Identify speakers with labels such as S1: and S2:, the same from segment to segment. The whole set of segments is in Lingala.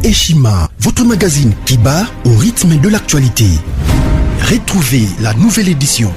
S1: Eshima, votre magazine qui bat au rythme de l'actualité. Retrouvez la nouvelle édition.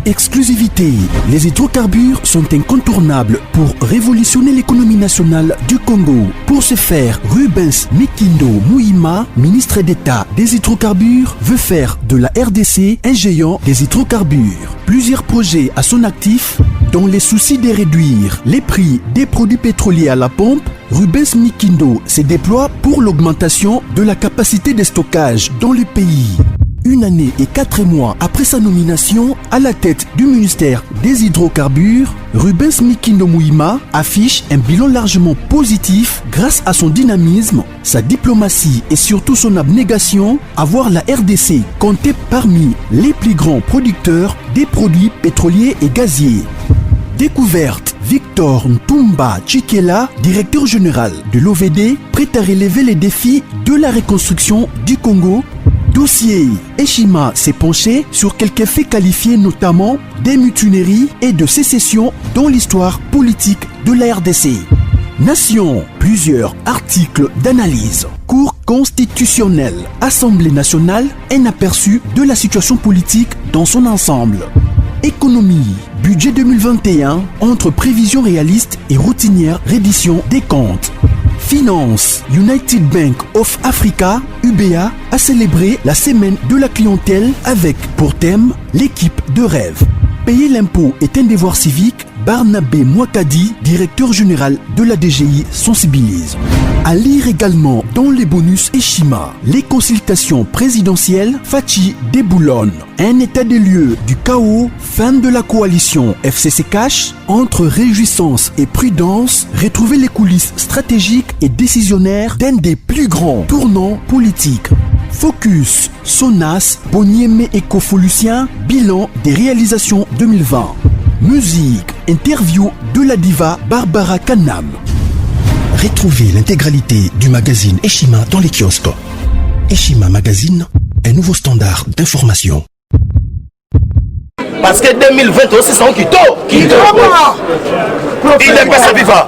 S1: Exclusivité, les hydrocarbures sont incontournables pour révolutionner l'économie nationale du Congo. Pour ce faire, Rubens Mikindo Mouima, ministre d'État des hydrocarbures, veut faire de la RDC un géant des hydrocarbures. Plusieurs projets à son actif, dans les soucis de réduire les prix des produits pétroliers à la pompe. Rubens Mikindo se déploie pour l'augmentation de la capacité de stockage dans le pays. Une année et 4 mois après sa nomination à la tête du ministère des hydrocarbures, Rubens Mikindo Mouima affiche un bilan largement positif grâce à son dynamisme, sa diplomatie et surtout son abnégation à voir la RDC compter parmi les plus grands producteurs des produits pétroliers et gaziers. Découverte, Victor Ntumba Chikela, directeur général de l'OVD, prêt à relever les défis de la reconstruction du Congo. Dossier, Eshima s'est penché sur quelques faits qualifiés notamment des mutineries et de sécession dans l'histoire politique de la RDC. Nation, plusieurs articles d'analyse. Cour constitutionnelle, Assemblée nationale, un aperçu de la situation politique dans son ensemble. Économie, budget 2021, entre prévisions réalistes et routinières reddition des comptes. Finance, United Bank of Africa, UBA, a célébré la semaine de la clientèle avec pour thème l'équipe de rêve. Payer l'impôt est un devoir civique. Barnabé Mwakadi, directeur général de la DGI, sensibilise. À lire également dans les bonus Eshima, les consultations présidentielles Fachi Déboulonne, un état des lieux du chaos, fin de la coalition FCC Cash, entre réjouissance et prudence, retrouver les coulisses stratégiques et décisionnaires d'un des plus grands tournants politiques. Focus, Sonas, Bonieme Écofolucien, bilan des réalisations 2020. Musique, interview de la diva Barbara Kanam. Retrouvez l'intégralité du magazine Eshima dans les kiosques. Eshima Magazine, un nouveau standard d'information.
S2: Parce que 2020 aussi c'est un quito. Il dépasse viva.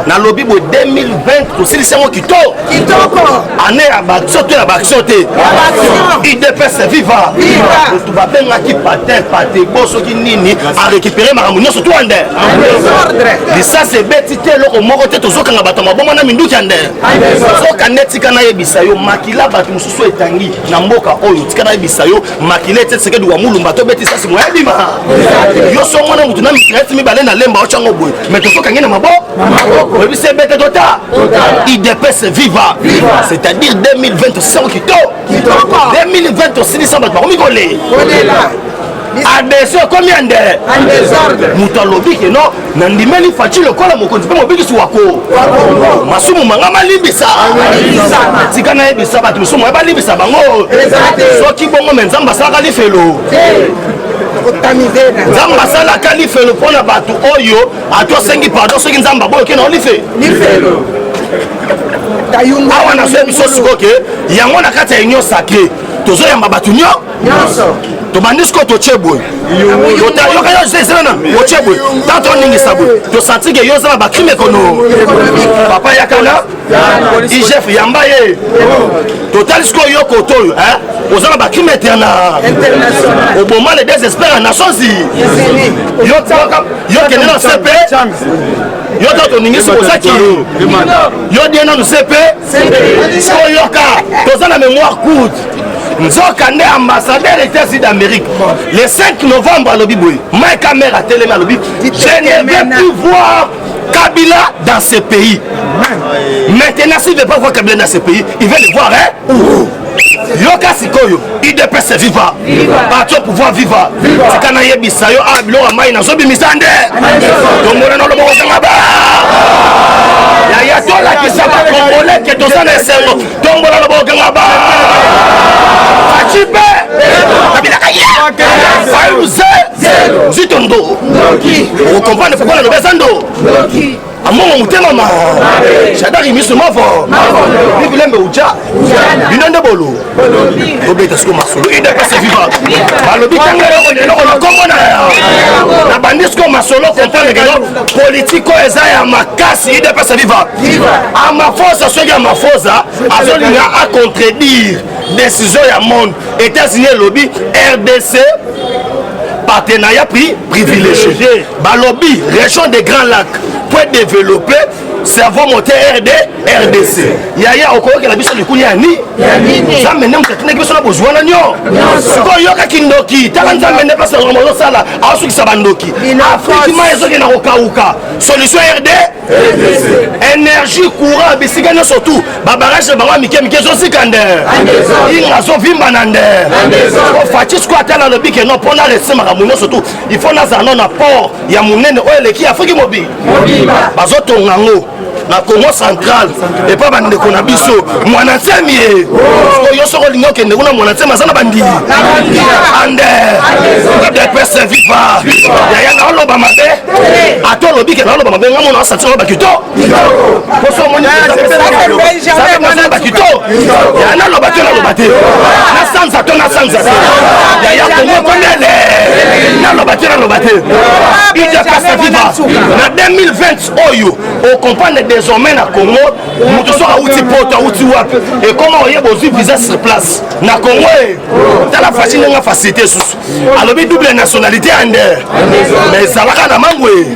S2: Dans le lobby 2020 aussi c'est un quito. Année à battre la baxoté. Il dépasse viva. Tu vas bien qui paté bosso qui nini à récupérer ma ramounion surtout en der. Et ça c'est bétité le moko te tozo kanga batama bon na mindu kande. So kaneti kana yebisayo makila batu mususu etangi na mboka oyo tikana yebisayo makila tete seke du mulumba to beti ça c'est moi yo so mwana mutu na mitreti mibale na lemba ochango boy mais to soka ngena mabo oui c'est bête tota il dépasse viva c'est-à-dire 2020 sans quito 2020 aussi ça va pas migolé adesio combien de en désordre mutalobi que non nandimeli fachi le kola mokonzi pe mobiki suwako masumu manga malibisa tikana ebisa batu musumu ba libisa bango soki bongo menzamba saka lifelo nzamba sala kalifelo pona batu oyo atosengi pardon soki nzamba boyo kena olife lifelo awa na so biso sikoke yango na kati ya union sacrée tozo yamba batu nyonso Tomanisco Tocheboy. Tocheboy. Tant on ningi sabo. To senti que yo za ba crime kono. Papa yakana. IGF Yambaye. Total score yo koto hein. Ozana ba crime international. Au moment les désespérés nations yo kene na CP. Yo to ningi so zaki. Yo diena no CP. So yo ka. Tozana mémoire courte. Nzokande ambassadeur États-Unis d'Amérique le 5 novembre à l'Obiboui Mike Amer a télé à l'Obi je ne veux plus voir Kabila dans ce pays. Maintenant s'il ne veut pas voir Kabila dans ce pays il veut le voir hein. Yoka Sikoyo il dépasse viva partout pouvoir vivre c'est quand il bisayo a bilo amai na zobi misande donc on a le bon ngaba ya tola qui ça va congolais que tout ça n'est cerveau donc on a le bon ngaba Achibe Kabila kaya Fairuze Zitondo vous comprenez pourquoi le besando amongo mutema ma Shadari miso mavo bibilembe uja binonde bolo obeta sko masolo ide passe viva balobi kangere on a komona na bandisco masolo comprendre que politique eza ya makasi ide passe viva amafosa soki ya mafosa azolinga a contredire décision ya monde États-Unis lobby RDC partenariat privilégié balobi région des Grands Lacs pour développer cerveau moteur RDC yaya okoyoke na biso likuli ya ni nzambe mutatinaki biso na bozwa na nyo sikoyo yoka ndoki tala nzambe nde pasa mozosala asukisa bandoki afrique ma ezoki na kokauka solution énergie courant bisika nyonso tu babarage bango mike mike ezosika nde inga azovimba na nde ofaci siko atala lobi ke no mpona resemaka mu nyonso tu il faut nazala no na port ya monene oyo eleki afrique mobi bazotonga ngo na Congo central et pas bandeko na biso mwana nsemi ye yo soko lingo kende kuna mwana nsemi azana bandi ande de pese viva ya na loba mabe atolo bike na loba mabe ngamo na asati loba kito poso moni ça bakito ya na loba te na loba te na sanza to na sanza ya Congo kondele na loba te na loba te il de pese viva na 2020 oyo au comprendre désormais na Congo mutu soka uti poto uti wapi et comment on y a besoin visa sur place na Congo ta la facile nga facilité sous alobi double nationalité ande mais ça la na mangwe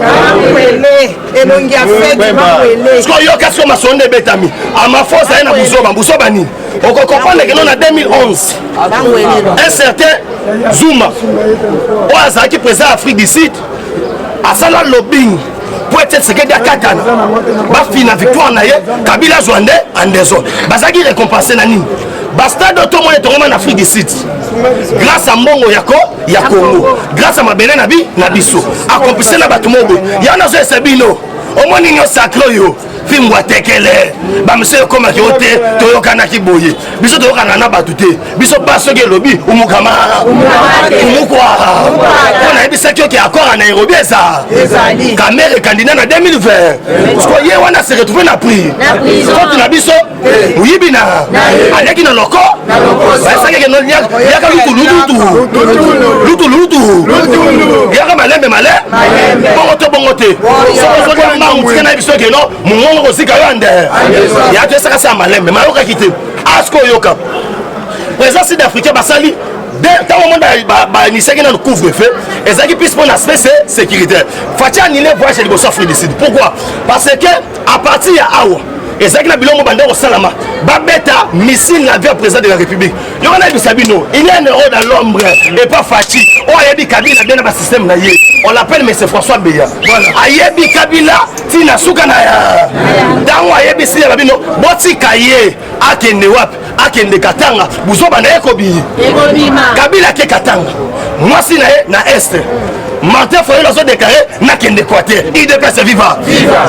S3: elongi a fait mangwe
S2: sko yo kaso masonde betami ama force na buzoba ni on comprendre que non na 2011 un certain Zuma oaza qui président Afrique du Sud a sala lobbying pour être secrétaire à Katana bafina victoire na ye Kabila Zwande andezo bazaki récompensé na nini basta do to mo en Afrique du Sud grâce à mbongo yako ya Congo grâce à mabele na biso accomplissé na batumobo ya na zo sebino omoni nyo sacro yo fimwa tekele ba monsieur koma ki ote toyokana ki boye biso toyokana na batuté biso paso ke lobi umukama umukwa on a ebisa ki accord à Nairobi ça Kamere candidat na 2020 parce ye wana se retrouver na prix faut na biso uyibina aleki na loko ba sake ke no yaka lutu yaka malembe bongote so ko mbangu na biso ke no mungo kosika yo ande ya to saka sa malembe mayoka kite asko yoka président sud-africain basali dans le monde il a couvre-feu et ça qui puisse prendre l'aspect sécuritaire Fatia annulé voyage de Afrique du Sud. Pourquoi? Parce que à partir de Awa et ça qui a bilongo bandé au Salama babeta missile la vie au président de la République yo na bisabino il y a un euro dans l'ombre et pas Fati oh ayebi Kabila bien dans système na ye on l'appelle mais c'est François Beya voilà ayebi Kabila tina suka na ya dango ayebi si ya babino boti kaye akende wapi akende Katanga buzoba na ekobi Kabila ke Katanga moi si na est Martin Foyer la zone déclaré na kende Équateur il déplace viva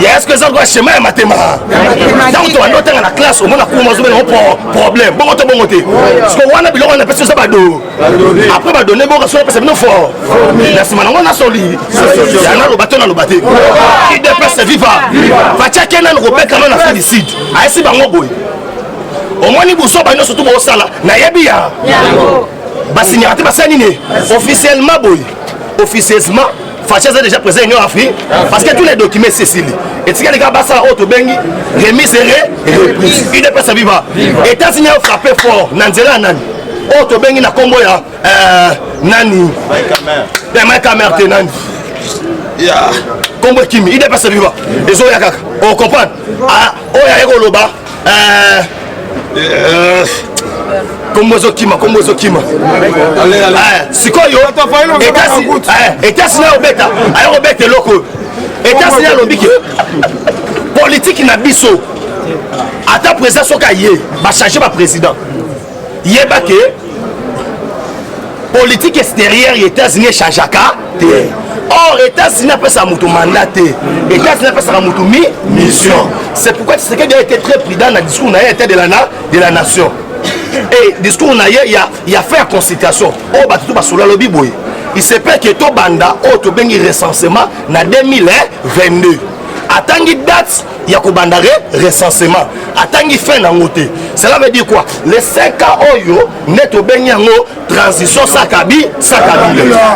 S2: est-ce que ça doit chemin et mathéma donc on note dans la classe au moins on problème bon parce que on a biloko na personne ça ba do après ba donner bon raison parce que nous fort la semaine on a soli ya na lobato na lobate il déplace viva fatia kenan Robert Canon Afrique du Sud aisi bango boy au moins ni buso ba nyonso tout bo sala na yebi ya basignate basanine officiellement boy officieusement Fatia est déjà présent en Afrique parce que tous les documents c'est Cécile et si les gars basa auto bengi remise et reprise il est pas ça vivant États-Unis ont frappé fort nanzela nani auto bengi na combo ya nani Mike Hammer nani ya combo kimi il est pas ça vivant les oya kaka on comprend ah oya eko loba Kombozo kima sikoyo États-Unis obeta ayo obeta loko États-Unis lobiki politique na biso ata président soka ye ba changer ba président yeba ke politique extérieure États-Unis changeaka te or États-Unis après ça mutu mandat te États-Unis après ça mutu mission c'est pourquoi c'est qu'il a été très prudent dans le discours de la nation. Et discours il y a fait la consultation oh bah tout basula lobby boy il se peut que to banda oh to bengi recensement na 2022 atangi date ya kobandare recensement atangi fin nango te. Cela veut dire quoi? Les 5 ans oyo neto bengi yango transition sakabi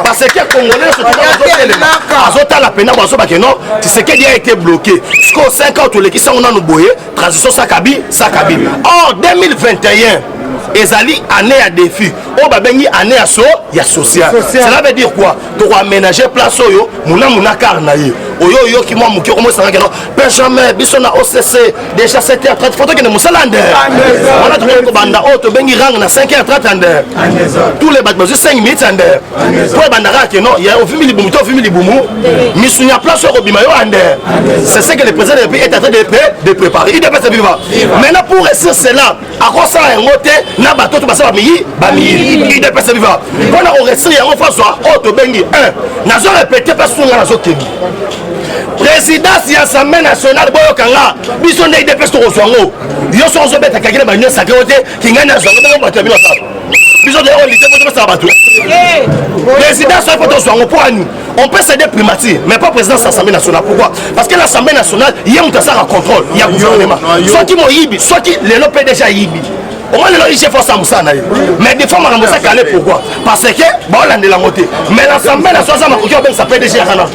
S2: parce que congolais azota la pena baso ba que non Tshisekedi a été bloqué jusqu'au 5 ans tous les qui sont on a nous boyer transition sakabi or 2021 ezali année à défi o babengi année à so ya social. Cela veut dire quoi? To aménager place oyo muna karna ye oyo ki moi muki komo sanga non Benjamin biso na OCC déjà 7h30 photo que ne musalande on a trouvé ko banda o to bengi rang na 5h30 ande tous les bateaux 5 minutes ande pour bandara que non il y a au film libumu to film libumu misunya place au bima yo ande c'est ce que le président du pays est en train de préparer il devait se vivre maintenant pour réussir cela à quoi ça un côté na bateau to basa ba mi il devait se vivre on a réussir en François o to bengi na zo répéter parce que na zo kebi présidence ya Assemblée nationale boyo kanga biso ndé dépêche to rozwango yo so zo beta kakile ba nyo sacré ote kingana zo ngo bato bino sa biso de on lité pour ça bato présidence faut to rozwango pour nous on peut céder primature mais pas présidence de l'Assemblée nationale. Pourquoi? Parce que l'Assemblée nationale il y a un contrôle il y a gouvernement soit qui moyibi soit qui les lopé déjà yibi au moins les chefs force Moussana mais des fois on va calé pourquoi? Parce que bon on de la montée mais l'Assemblée nationale ça peut déjà rana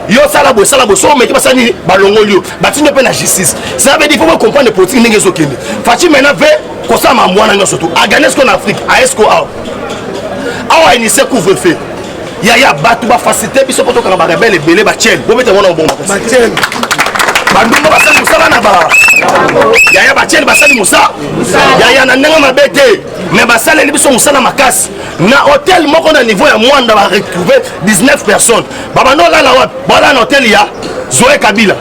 S2: yo salabo so mais qui va sani balongolio batino pe la justice ça veut dire faut comprendre les politiques n'engezo kende fati maintenant veut ko ça ma mwana nyo surtout a gagner ce qu'on Afrique à esco a initié couvre-feu ya batu ba faciliter biso poto kana ba rebelle belé ba tchel bo bete wona bomba ba tchel bandungo ba sali musala na ba ya ba tchel ba sali musa ya na ndenga mabete mais ba sali biso musala makasi na hôtel moko na niveau ya mwanda ba retrouver 19 personnes baba no la wa bala na hôtel ya Zoé Kabila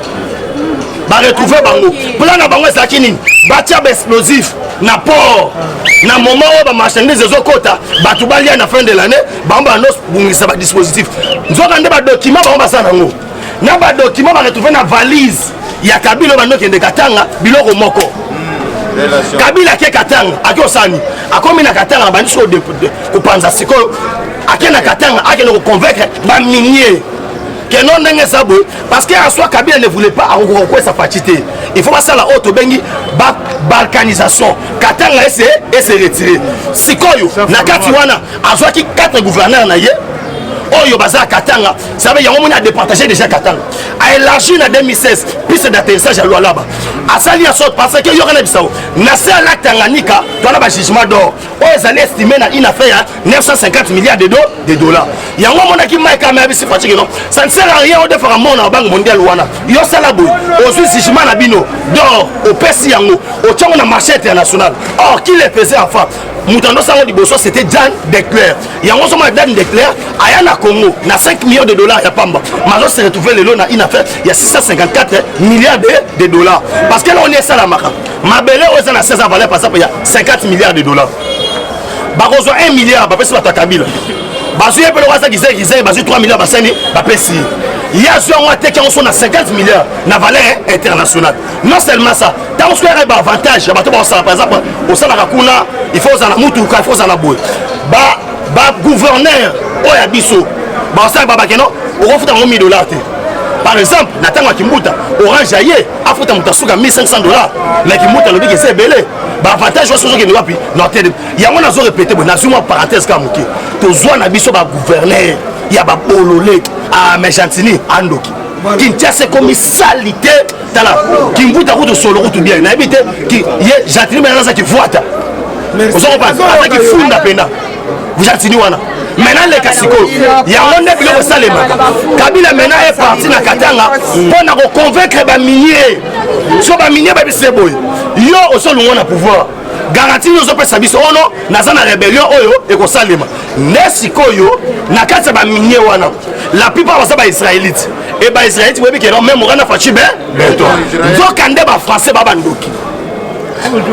S2: ba retrouver bango plan na bango ça kini ba tia explosif na port na moment où ba marchandise ezokota batu balia na fin de l'année bamba no bungisa ba dispositif nzoka nde ba document ba sana ngo na ba document ba retrouver na valise ya Kabila ba no kende Katanga biloko moko Kabila ke Katanga akosani akomi na Katanga ba ndiso de kupanza siko akena Katanga akena ko convaincre ba minier que non n'est ça beau parce que en soi Kabila ne voulait pas encore quoi sa fatité il faut passer la haute bengi balkanisation Katanga et se retirer sikoyo na kati wana azwa ki 4 gouverneurs na ye oyo baza Katanga ça veut yango mona départager déjà Katanga a élargi na 2016 piste d'atterrissage à Lualaba a sali à sorte parce que yo kana bisao na c'est la Tanganyika toi ba jugement d'or o ezali estimé na une affaire 950 milliards de dollars yango mona ki mai kama bisi fatigué non ça ne sert à rien de faire un monde en banque mondiale wana yo sala boy au jugement na bino d'or au pesi yango au tchongo na marché international or qui les faisait enfin Moutando Sango Liboso c'était Dan Declerc yango so ma Dan Declerc aya na Congo na 5 millions de dollars ya pamba mazo se retrouver le lot na une affaire il y a 654 milliards de dollars parce que là on est ça la maka mabele oza na 16 valeur par exemple il y a 50 milliards de dollars barozo 1 milliard ba pesi ba Kabila bazu ye pelo wasa gizé bazu 3 milliards basani ba pesi il y a sur moi teke on son à 50 milliards na valeur internationale non seulement ça tant que un avantage ba to ba ça par exemple au sala kuna il faut ça na mutu il faut ça na boy ba gouverneur oya biso ba ça ba keno o refuta $1 000 par exemple natanga kimbuta orange aye afuta mutasuka $1,500 mais kimbuta lobi que c'est belé ba avantage wa sozo ke ni wapi non tele ya on a zo répéter bon nazuma parenthèse ka muke to zo na biso ba gouverneur ya ba bololé à Mejantini Andoki Kinshasa comme salité tala kimbuta ko to solo ko to bien na habité qui ye Jantini maintenant ça qui voita vous en pas qui funda pena vous Jantini wana maintenant les Kasiko il y a un monde qui le salema Kabila maintenant est parti na Katanga pour na convaincre ba minier so ba minier ba biseboy yo au sol on a pouvoir garantie nous opé sabiso ono na rébellion oyo et ko salema nesikoyo na kati ba minier wana la plupart va ba israélite et ba israélite webi que même on a fachi ben toi donc ande ba français ba bandoki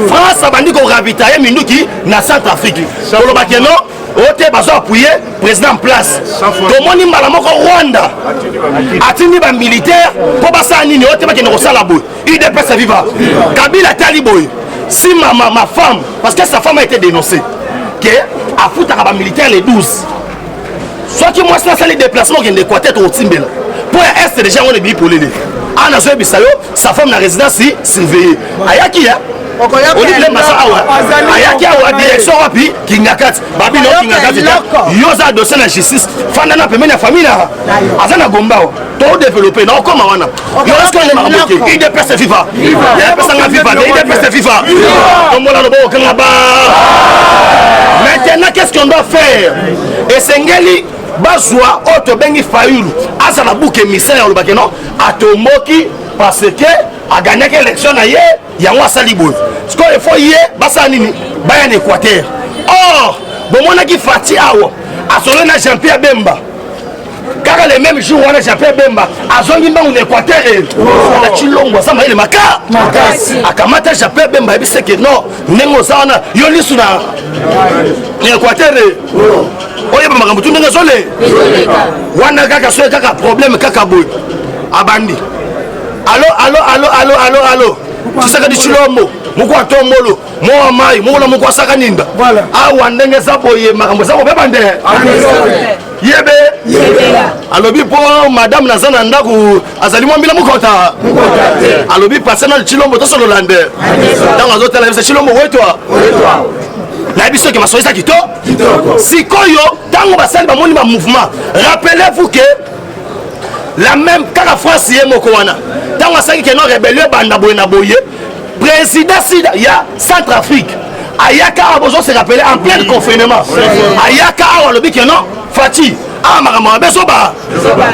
S2: France a bandi ko ravitailler minduki na Centrafrique ko ba que non ote bazo appuyer président en place to moni mbala moko Rwanda atini ba militaire po basa nini ote ba kene ko sala boy UDPS viva Kabila taliboy si ma femme parce que sa femme a été dénoncée que a fouta ba militaire les 12 soit que moi ça les déplacements qui de Équateur au Timbela pour est déjà on est bien pour les ana zo bisayo sa femme na résidence surveillée ayaki ya Olivier Massa awa ayaki awa direction wapi kingakati babino kingakati yoza dossier na justice fanda na pembeni ya famille na azana gombao to développer na okoma wana yo est-ce que les makamboke il dépasse FIFA il dépasse FIFA il dépasse FIFA tombola lobo kanga ba maintenant qu'est-ce qu'on doit faire et sengeli bazwa auto bengi fayulu asa na bouke misère le bakeno atomoki parce que a gagné l'élection na ye yango asali boy ce qu'il faut ye basa nini baya en Équateur or bomona ki fati awo asolo na Jean-Pierre Bemba car le même jour on a Jean-Pierre Bemba azongi mbangu na Équateur na chilongo sama ile maka akamata Jean-Pierre Bemba ebise que non nengo sana yo lisu na Équateur oye ba makambo tu ndenge zole wana kaka so kaka problème kaka boy abandi allo kisaka di chilombo muko atombolo mo mai mo na muko asaka ninda awa ndenge saboye makambo sabo bebande yebe alobi po madame nazana ndaku azali mwambila mukota alobi pasana chilombo to solo lande dans les hôtels c'est chilombo wetwa na biso ke masoisa kito sikoyo tango basali ba moni ba mouvement rappelez-vous que la même quand la France est mokowana tant que ça qui est non rébellion banda boyna boye président sida ya Centrafrique ayaka a besoin se rappeler en plein confinement ayaka a le biki non fati a marama beso ba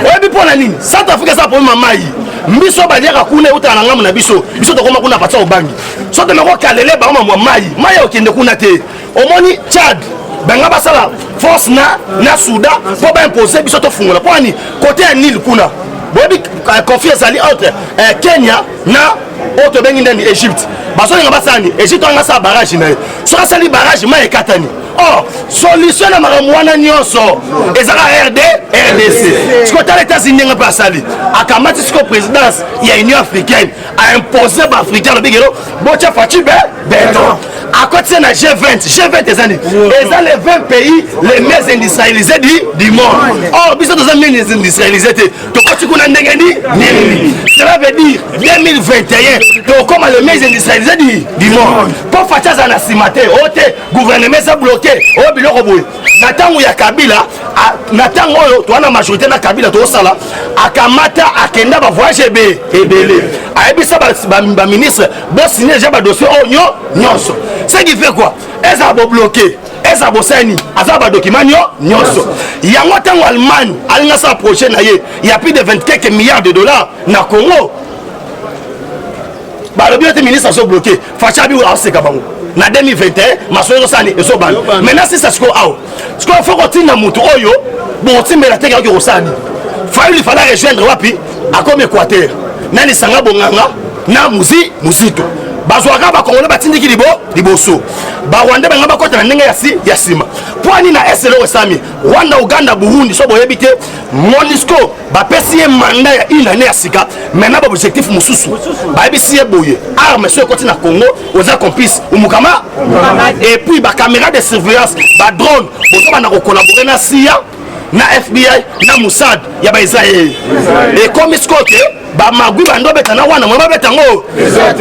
S2: et puis pour la ligne Centrafrique ça pour mamai mbiso ba dia kuna uta na ngamu na biso to koma kuna pata obangi so te meko kalele ba mamai mai okende kuna te omoni Tchad benga basala force na Soudan pour ba imposer biso to fungola pour ani côté à Nil kuna bobi confiance ali entre Kenya na auto bengi ndani Egypte baso nga basani Egypte nga sa barrage na so sali barrage ma ekatani oh solution na maramwana nyonso ezaka RDC ce que les États-Unis nga pasali akamati ce présidence ya Union africaine a imposé ba africain le bigelo bocha fati beton à côté na G20 des années et ça les 20 pays les mieux industrialisés du monde or biso dans les mieux industrialisés to koti kuna ndengeni nini cela veut dire 2021 to comme les mieux industrialisés du monde pour faire ça na simate ote gouvernement ça bloqué o biloko boy na tango ya Kabila na tango oyo to na majorité na Kabila to sala akamata akenda ba voyage ebele ayebisa ba ministre bo signer déjà ba dossier onyo nyonso ce qui fait quoi eza bo bloqué eza bo sani asa ba document nyonso yango tango Allemagne alinga sa projet na ye il y a plus de 24 milliards de dollars na Congo ba le bien ministre so bloqué facha bi wa seka bango na 2021 masoyo sani ezo ban maintenant si ça se ko aw ce qu'on faut continuer mutu oyo bon timbela teka ko sani il fallait rejoindre wapi à comme Équateur nani sanga bonganga na muzito bazwaka ba Congolais batindiki liboso ba Rwanda banga bakota na ndenge ya sima poani na SLO sami Rwanda Uganda Burundi so boyebite MONUSCO ba pesi mandat ya une année ya sika maintenant ba objectif mususu ba bisi boye arme so ekoti na Congo oza complice umukama et puis ba caméra de surveillance ba drone bozo ba na collaborer na CIA na FBI na Mossad ya ba Israël et comme iskoke ba magui bando betana wana mwa betango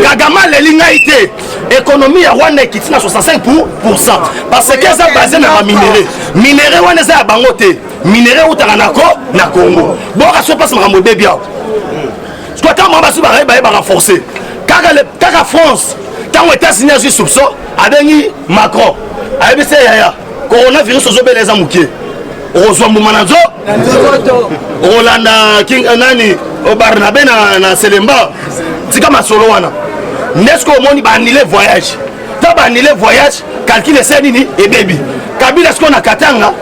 S2: Kagama lelinga ite économie ya Rwanda ekiti na 65% parce que ça basé na minéraux wana za bango te minéraux utanga na Congo bon ka so passe makambo bebia ce que tant mamba su ba renforcer kaka France tant États-Unis a soupçon abengi Macron ayebise ya coronavirus ozobeleza mukie Ozwa Mumanazo Rolanda King nani Barnabe na Selemba tika masolo wana nesko moni ba annulé voyage ta ba annulé voyage calcule c'est nini et baby Kabila ce qu'on a katanga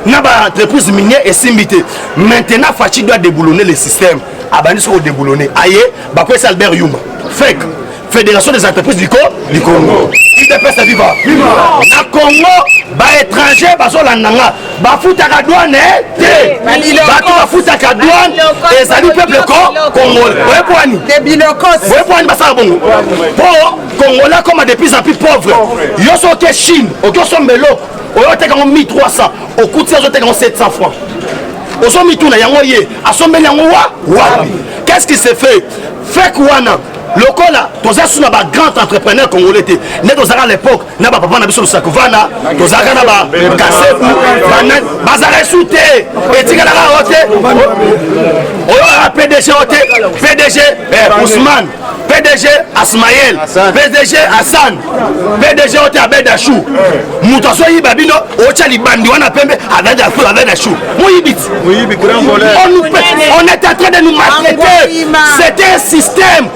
S2: na ba entreprise minière et simbité maintenant Fachi doit déboulonner le système abani ce déboulonner aye ba ko Albert Yuma fake Fédération des entreprises du Congo. Il dépêche à vivre. Na Congo, ba étranger, ba solandanga, ba futa ka douane, ba to futa ka douane, et ça dit peuple congolais. Ouais poani.
S3: Des bilokos.
S2: Ouais poani ba ça bon. Pour Congolais comme de plus en plus pauvres. Yo so ke Chine, o ko so mbelo, o yo te ka 1300, au coût de 700 francs. Ozo mituna yango ye, asombe yango wapi. qu'est-ce qui s'est fait? Fait quoi? Lokola, toza sous na ba grand entrepreneur congolais te. Ne toza à l'époque, na ba papa na biso Lusakuvana, toza na ba Kasefu, bazare soute. Et tika na hote. Oyo PDG hote, PDG Ousmane, PDG Asmaël, PDG Hassan, PDG hote Abedachou. Mutaso yi babino, ocha li bandi wana pembe Abedachou. On est en train de nous maltraiter. C'était un système.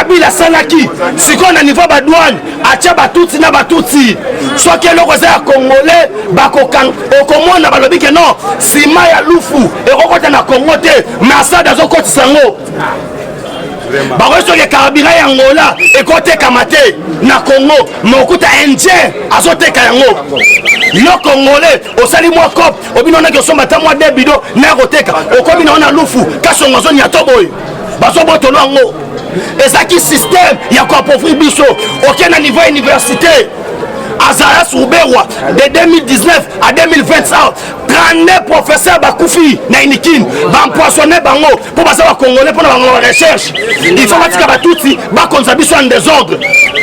S2: Kabila Salaki, si on a niveau de douane, atia batouti na batouti. Soit que l'on a congolais, bakokan, au Congo na balobi que non, si maya lufu, et on na Congo te, mais ça dans un côté sango. Baroso ke carburant ya Angola, et côté kamate na Congo, mais au côté indien, azote kayango. Yo congolais, au sali moi cop, au bino na ke somba ta moi debido, na roteka, au kobi na lufu, kasongo zone ya toboy. Baso botolo ango. Et ça qui système, il y a quoi pour vous biso aucun niveau université. Azara Soubewa de 2019 à 2020 39 professeurs bakoufi na inikin ba empoisonner bango pour passer à congolais pour la recherche. Il faut matika batuti ba konza biso en désordre.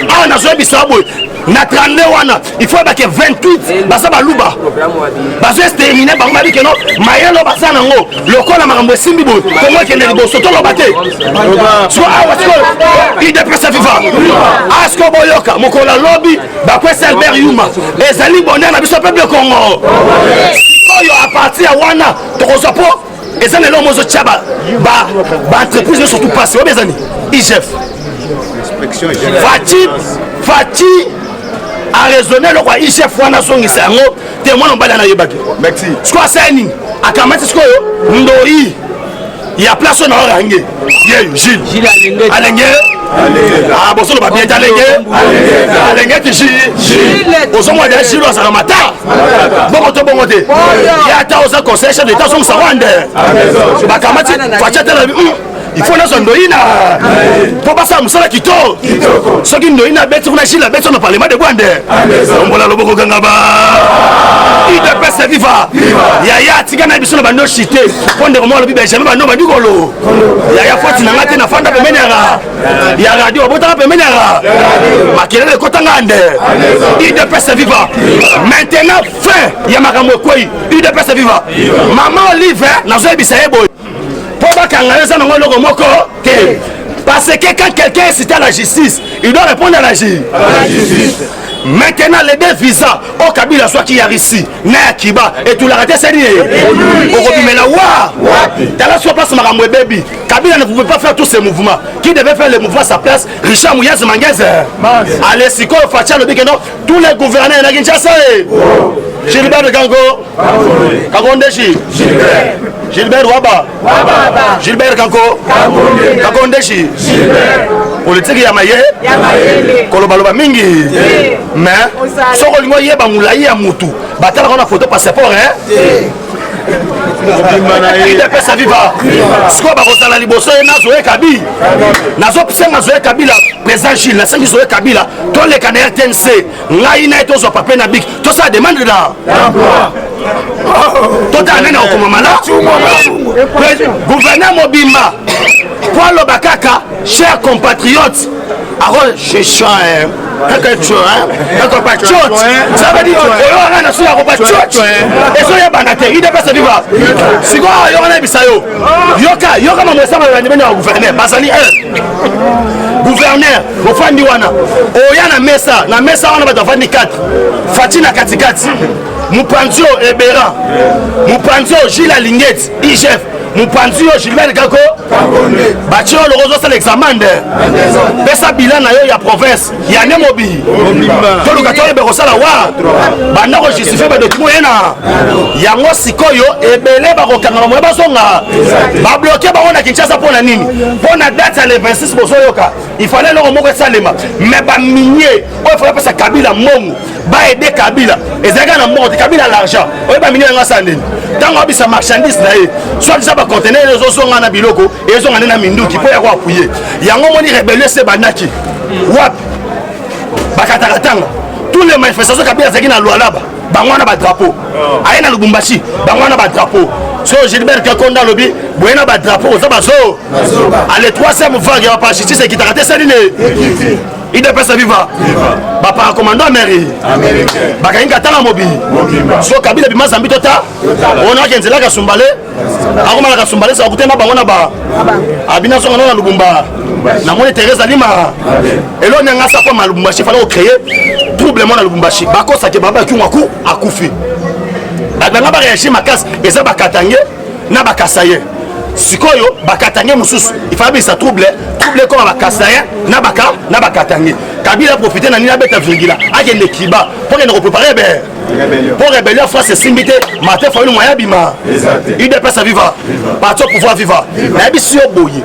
S2: Ah na zo bisabo na 32 wana il faut ba que 28 basa baluba. Bazo terminer bango ba que non mayelo basa nango lokola makambo simbi bo kongo kende liboso to lobate. So awasko il dépresse vivant. Asko boyoka mokola lobby ba kwesa Yuma les ali bonheur na biso peuple Congo oyo à partir ya wana tokozapo ezana lo mozo tchaba ba entreprise surtout passé o bezani IGF Fati a raisonné le roi IGF wana songisa ngo te mwana mbala na yebaki merci quoi sani akamati sikoyo ndoi ya place na orange ye Gilles Alenge ah bon, ça va bien aller. Allez, tu Gilles. Au sommet de Gilles, ça va mater. Bon côté. Il y a ta aux conseils de l'état sont savande. Bakamati, il faut nous endoïna. Pour passer à Moussala Kito. Ce qui nous a bête, on a Gilles, la bête, on a parlé de Guande. On va la lobo Gangaba. Il de paix, viva. Yaya, Tigana, Bisson, Bando, Chité. On est vraiment le bébé, jamais Bando, Badugolo. Yaya, Fati, Nangate, Nafanda, Menera. Il y a radio, Botara, Menera. Makele, Kotangande. Il de paix, viva. Maintenant, fin, Yamakamo Koi. Il de paix, viva. Maman Olive, Nazoé Bissaebo. Parce que quand quelqu'un est cité à la justice, il doit répondre à la justice. Maintenant, les deux visas, au Kabila soit qui a ici, Naya Kiba, et tout l'arrêté, c'est dit. Mais là, dans la soit place Maramoué Baby, Kabila ne pouvait pas faire tous ces mouvements. Qui devait faire les mouvements à sa place? Richard Mouyaz Manguez. Allez, Siko, Fatia, le Bikeno, tous les gouverneurs, il y a Kinshasa. Gilbert de Gango, Kagondeshi, Gilbert Waba, Gilbert Kanko, Kagondeshi, politique Yamaye, Kolobaloba Mingi, mais Sokolingo Yeba Moulaye Amoutou, Batala on a photo passeport, hein? Il est fait sa viva. Ce qu'on va ressentir à Liboso et Nazoé Kabi. Nazo Psen Nazoé Kabila, président Gilles, la Saint Nazoé Kabila, tous les canards TNC, Naïna et tous les papiers Nabik, tout ça demande là. Tout à l'année, on commence là. Gouverneur Mobimba, Paul Bakaka, chers compatriotes, alors je chante. Ça veut dire gouverneur ofandi wana oya na mesa wana bato afandi 4 Fatina katikati Mupanzio Ebera Mupanzio Gilles Alingeti IGF Mupanzio Gilbert Kako Batio le roso c'est l'examen de pesa bilan na yo ya province ya Nemobi to lokatore be kosala wa banda ko justifier ba document ena yango sikoyo ebele ba kokanga mo bazonga ba bloquer ba ona Kinshasa pona nini pona date ya le 26 boso yoka il fallait le moko salema mais ba minier o fallait pas Kabila mongo ba aider Kabila ezaka na moko Kabila l'argent o ba minier nga sandeni tango bisa marchandise na ye soit ça ba conteneur les osonga na biloko et ezonga na minduki po ya ko appuyer yango moni rebelle se banaki wap bakatakatanga tous les manifestations Kabila zaki na Lualaba bangwana ba drapeau aye na Lubumbashi bangwana ba drapeau so Gilbert Kakonda lobby boyena ba drapeau za bazo ale 3e vague ya pa justice qui t'a saline il dépêche viva ba par commandant mairie bakainga tala mobi so kabila bima zambi tota on a kenzela ka sumbale akoma ka sumbale sa kutema bango na ba abina so na Lubumba na moni Teresa Lima elo nyanga sa kwa Lubumbashi fallait créer troublement na Lubumbashi bako sa ke baba ki ngaku akufi badanga ba réagir makasi eza bakatange na bakasaye sikoyo bakatange mususu il fallait ça trouble comme bakasaye na bakatange kabila profiter na nina beta virgula akende kiba pour ne préparer pour rébellion face simbité matin faut le moyen bima il dépasse à vivre partout pouvoir vivre na biso boye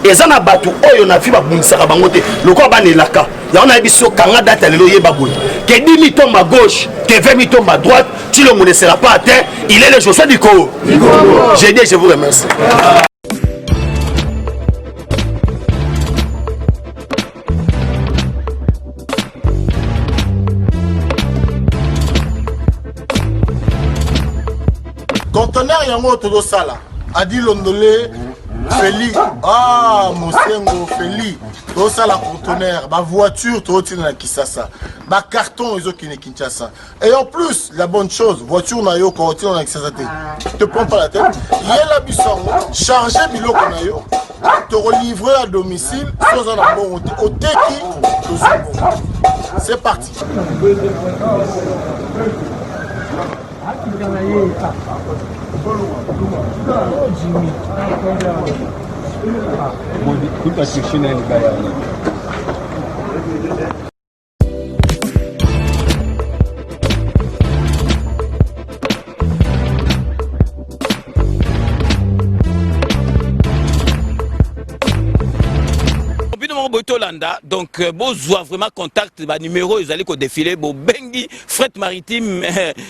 S2: ezana batu oyo na fiba bumisaka bango te loko banelaka ya on a biso kanga date lelo yeba boye que 10 mi tombe à gauche que 20 mi tombe à droite tu le ne sera pas atteint il est le Joshua Diko j'ai dit je vous remercie.
S4: Conteneur yango todo sala adi londolé Feli Mosengo Feli todo sala conteneur ba voiture todo tina Kisasa ba carton ezo kine Kinshasa et en plus la bonne chose voiture na yo ko tina na Kisasa te prends pas la tête yela bisongo charger biloko na yo te relivrer à domicile sans un bon au teki to zuko c'est parti.
S5: Donc, besoin vraiment contact, numéro, ils allaient défiler, bengi, fret maritime,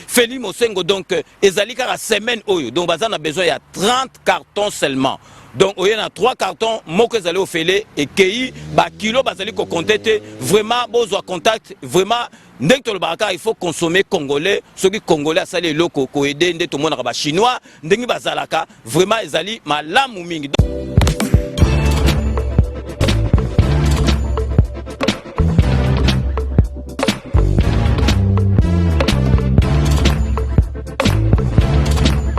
S5: Feli Mosengo, donc, ils allaient à la semaine, donc, on a besoin, il y a 30 cartons seulement. Donc, il y a 3 cartons, moi que vous allez au fêler, et qui, kilo, vous allez contacter, vraiment, besoin contact, vraiment, il faut consommer congolais, ceux qui congolais, ça les locaux, aider, tout le monde, chinois, vraiment, ils allaient, ma lame ou mingi.